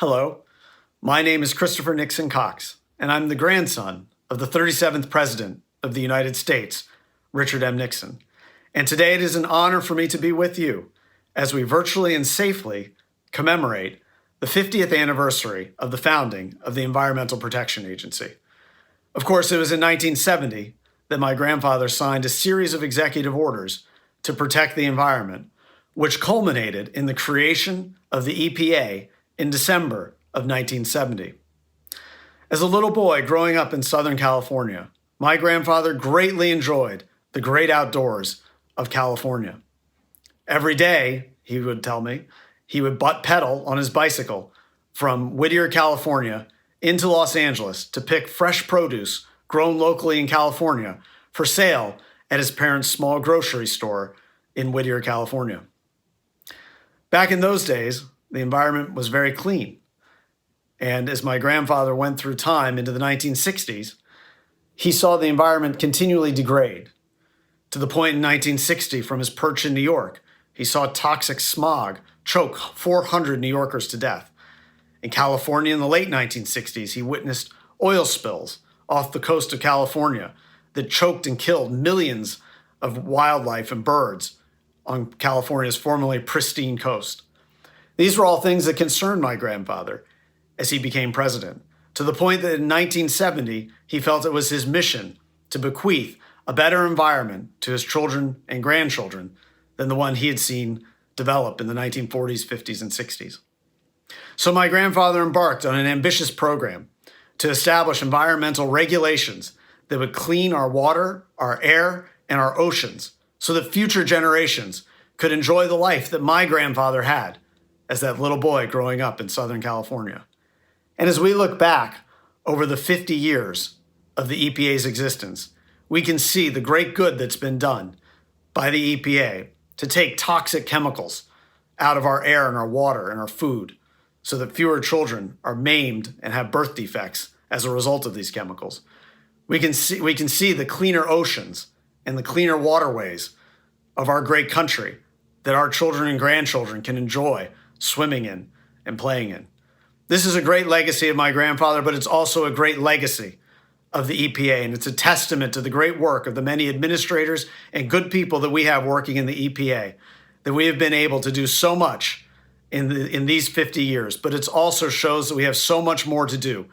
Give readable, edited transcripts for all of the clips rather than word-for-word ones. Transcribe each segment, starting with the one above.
Hello, my name is Christopher Nixon Cox, and I'm the grandson of the 37th President of the United States, Richard M. Nixon. And today it is an honor for me to be with you as we virtually and safely commemorate the 50th anniversary of the founding of the Environmental Protection Agency. Of course, it was in 1970 that my grandfather signed a series of executive orders to protect the environment, which culminated in the creation of the EPA in December of 1970. As a little boy growing up in Southern California, my grandfather greatly enjoyed the great outdoors of California. Every day, he would tell me, he would butt pedal on his bicycle from Whittier, California into Los Angeles to pick fresh produce grown locally in California for sale at his parents' small grocery store in Whittier, California. Back in those days, the environment was very clean. And as my grandfather went through time into the 1960s, he saw the environment continually degrade. To the point in 1960, from his perch in New York, he saw toxic smog choke 400 New Yorkers to death. In California in the late 1960s, he witnessed oil spills off the coast of California that choked and killed millions of wildlife and birds on California's formerly pristine coast. These were all things that concerned my grandfather as he became president, to the point that in 1970, he felt it was his mission to bequeath a better environment to his children and grandchildren than the one he had seen develop in the 1940s, 50s, and 60s. So my grandfather embarked on an ambitious program to establish environmental regulations that would clean our water, our air, and our oceans so that future generations could enjoy the life that my grandfather had as that little boy growing up in Southern California. And as we look back over the 50 years of the EPA's existence, we can see the great good that's been done by the EPA to take toxic chemicals out of our air and our water and our food so that fewer children are maimed and have birth defects as a result of these chemicals. We can see the cleaner oceans and the cleaner waterways of our great country that our children and grandchildren can enjoy swimming in and playing in. This is a great legacy of my grandfather, but it's also a great legacy of the EPA, and it's a testament to the great work of the many administrators and good people that we have working in the EPA, that we have been able to do so much in these 50 years, but it also shows that we have so much more to do.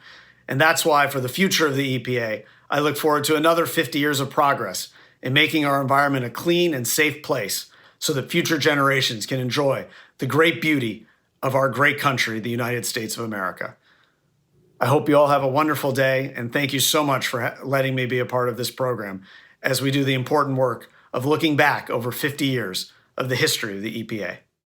And that's why for the future of the EPA, I look forward to another 50 years of progress in making our environment a clean and safe place so that future generations can enjoy the great beauty of our great country, the United States of America. I hope you all have a wonderful day, and thank you so much for letting me be a part of this program as we do the important work of looking back over 50 years of the history of the EPA.